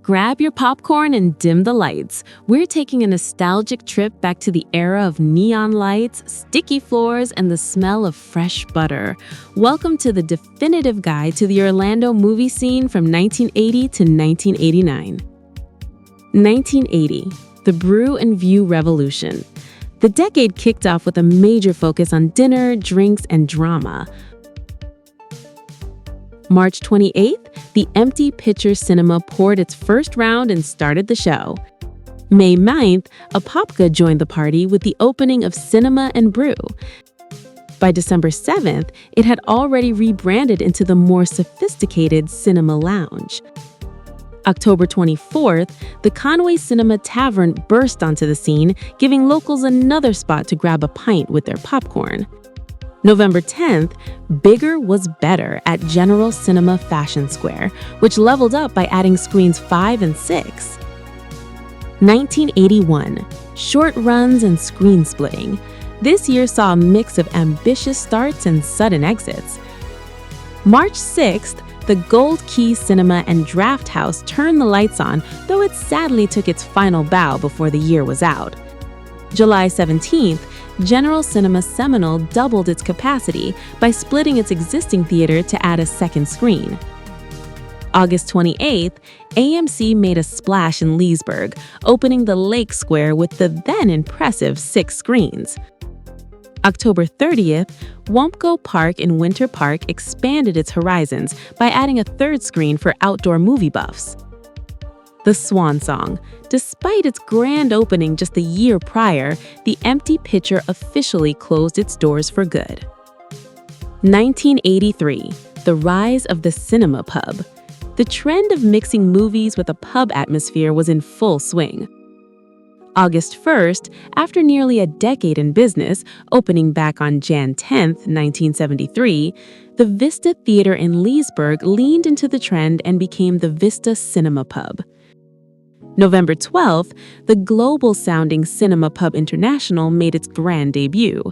Grab your popcorn and dim the lights. We're taking a nostalgic trip back to the era of neon lights, sticky floors, and the smell of fresh butter. Welcome to the definitive guide to the Orlando movie scene from 1980 to 1989. 1980, the Brew and View Revolution. The decade kicked off with a major focus on dinner, drinks, and drama. March 28th, the Empty Pitcher Cinema poured its first round and started the show. May 9th, Apopka joined the party with the opening of Cinema and Brew. By December 7th, it had already rebranded into the more sophisticated Cinema Lounge. October 24th, the Conway Cinema Tavern burst onto the scene, giving locals another spot to grab a pint with their popcorn. November 10th, bigger was better at General Cinema Fashion Square, which leveled up by adding screens 5 and 6. 1981, short runs and screen splitting. This year saw a mix of ambitious starts and sudden exits. March 6th, the Gold Key Cinema and Draft House turned the lights on, though it sadly took its final bow before the year was out. July 17th, General Cinema Seminole doubled its capacity by splitting its existing theater to add a second screen. August 28th, AMC made a splash in Leesburg, opening the Lake Square with the then impressive 6 screens. October 30th, Wumpco Park in Winter Park expanded its horizons by adding a third screen for outdoor movie buffs. The Swan Song. Despite its grand opening just a year prior, the Empty Pitcher officially closed its doors for good. 1983, the rise of the cinema pub. The trend of mixing movies with a pub atmosphere was in full swing. August 1st, after nearly a decade in business, opening back on Jan 10th, 1973, the Vista Theater in Leesburg leaned into the trend and became the Vista Cinema Pub. November 12th, the global-sounding Cinema Pub International made its grand debut.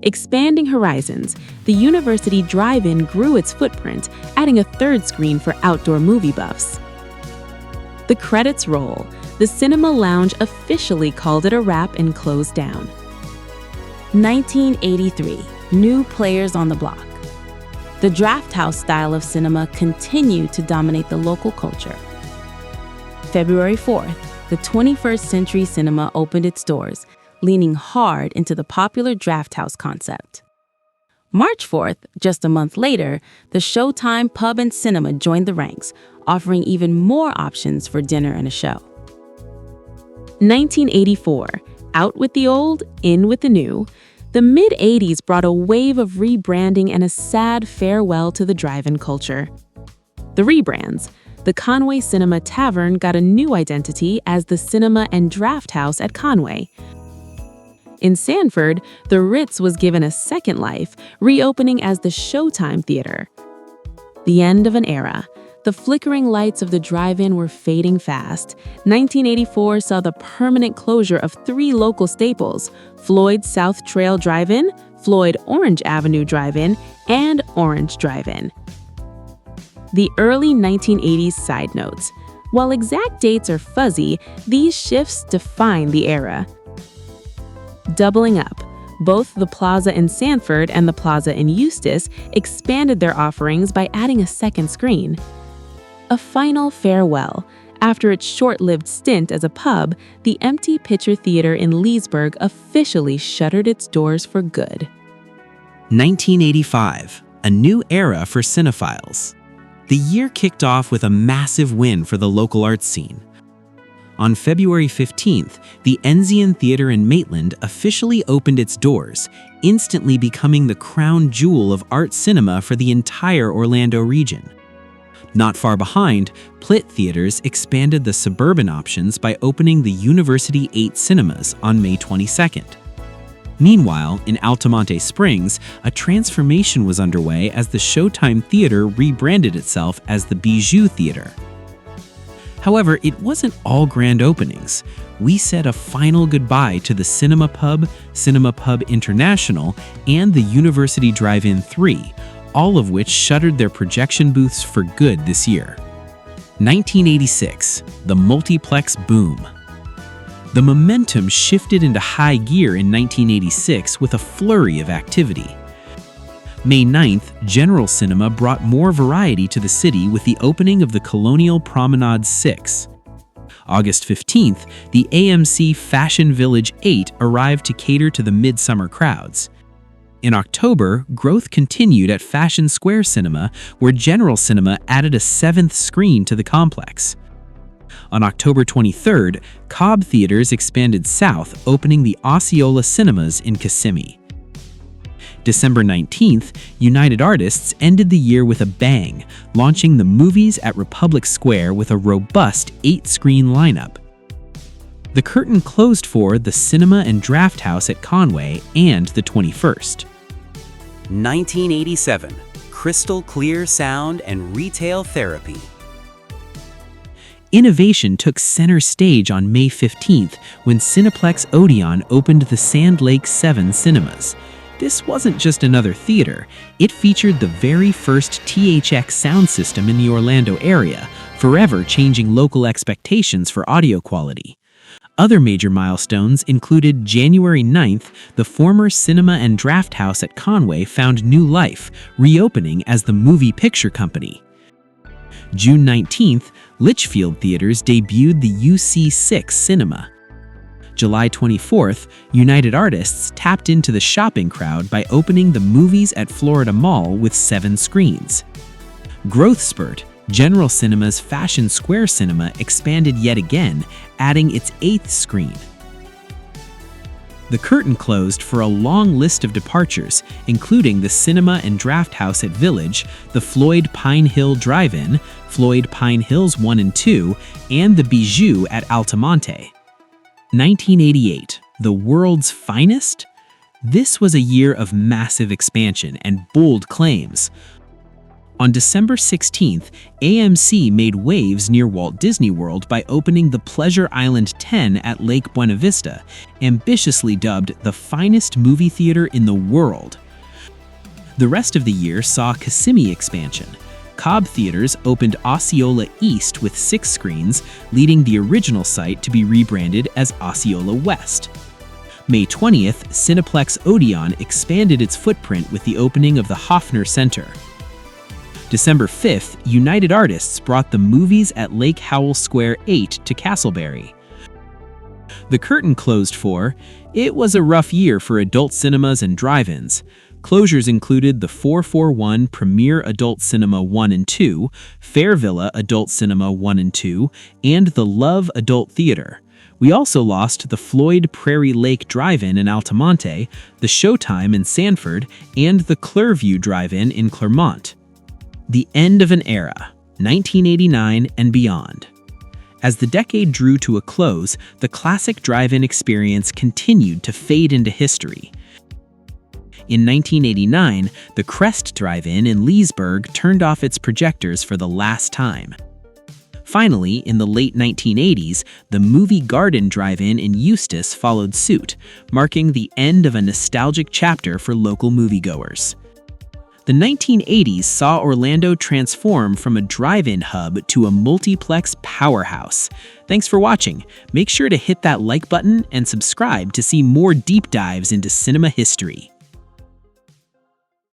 Expanding horizons, the University Drive-In grew its footprint, adding a third screen for outdoor movie buffs. The credits roll. The Cinema Lounge officially called it a wrap and closed down. 1983, new players on the block. The Draft House style of cinema continued to dominate the local culture. February 4th, the 21st Century Cinema opened its doors, leaning hard into the popular Draft House concept. March 4th, just a month later, the Showtime Pub and Cinema joined the ranks, offering even more options for dinner and a show. 1984, out with the old, in with the new. The mid-'80s brought a wave of rebranding and a sad farewell to the drive-in culture. The rebrands. The Conway Cinema Tavern got a new identity as the Cinema and Draft House at Conway. In Sanford, the Ritz was given a second life, reopening as the Showtime Theater. The end of an era. The flickering lights of the drive-in were fading fast. 1984 saw the permanent closure of 3 local staples: Floyd South Trail Drive-In, Floyd Orange Avenue Drive-In, and Orange Drive-In. The early 1980s side notes. While exact dates are fuzzy, these shifts define the era. Doubling up. Both the Plaza in Sanford and the Plaza in Eustis expanded their offerings by adding a second screen. A final farewell. After its short-lived stint as a pub, the Empty Pitcher Theater in Leesburg officially shuttered its doors for good. 1985, a new era for cinephiles. The year kicked off with a massive win for the local arts scene. On February 15th, the Enzian Theater in Maitland officially opened its doors, instantly becoming the crown jewel of art cinema for the entire Orlando region. Not far behind, Plitt Theaters expanded the suburban options by opening the University 8 Cinemas on May 22nd. Meanwhile, in Altamonte Springs, a transformation was underway as the Showtime Theater rebranded itself as the Bijou Theater. However, it wasn't all grand openings. We said a final goodbye to the Cinema Pub International, and the University Drive-In 3, all of which shuttered their projection booths for good this year. 1986, the multiplex boom. The momentum shifted into high gear in 1986 with a flurry of activity. May 9th, General Cinema brought more variety to the city with the opening of the Colonial Promenade 6. August 15th, the AMC Fashion Village 8 arrived to cater to the midsummer crowds. In October, growth continued at Fashion Square Cinema, where General Cinema added a 7th screen to the complex. On October 23rd, Cobb Theaters expanded south, opening the Osceola Cinemas in Kissimmee. December 19th, United Artists ended the year with a bang, launching the Movies at Republic Square with a robust 8-screen lineup. The curtain closed for the Cinema and Draft House at Conway and the 21st. 1987, crystal clear sound and retail therapy. Innovation took center stage on May 15th when Cineplex Odeon opened the Sand Lake 7 cinemas. This wasn't just another theater, it featured the very first THX sound system in the Orlando area, forever changing local expectations for audio quality. Other major milestones included January 9th, the former Cinema and Draft House at Conway found new life, reopening as the Movie Picture Company. June 19th, Litchfield Theaters debuted the UC6 Cinema. July 24th, United Artists tapped into the shopping crowd by opening the Movies at Florida Mall with 7 screens. Growth spurt, General Cinema's Fashion Square Cinema expanded yet again, adding its 8th screen. The curtain closed for a long list of departures, including the Cinema and Draft House at Village, the Floyd Pine Hill Drive-In, Floyd Pine Hills 1 and 2, and the Bijou at Altamonte. 1988, the world's finest? This was a year of massive expansion and bold claims. On December 16th, AMC made waves near Walt Disney World by opening the Pleasure Island 10 at Lake Buena Vista, ambitiously dubbed the finest movie theater in the world. The rest of the year saw Kissimmee expansion. Cobb Theaters opened Osceola East with 6 screens, leading the original site to be rebranded as Osceola West. May 20th, Cineplex Odeon expanded its footprint with the opening of the Hoffner Center. December 5th, United Artists brought the Movies at Lake Howell Square 8 to Castleberry. The curtain closed for, it was a rough year for adult cinemas and drive-ins. Closures included the 441 Premier Adult Cinema 1 and 2, Fair Villa Adult Cinema 1 and 2, and the Love Adult Theater. We also lost the Floyd Prairie Lake Drive-In in Altamonte, the Showtime in Sanford, and the Clearview Drive-In in Clermont. The end of an era, 1989 and beyond. As the decade drew to a close, the classic drive-in experience continued to fade into history. In 1989, the Crest Drive-In in Leesburg turned off its projectors for the last time. Finally, in the late 1980s, the Movie Garden Drive-In in Eustis followed suit, marking the end of a nostalgic chapter for local moviegoers. The 1980s saw Orlando transform from a drive-in hub to a multiplex powerhouse. Thanks for watching. Make sure to hit that like button and subscribe to see more deep dives into cinema history.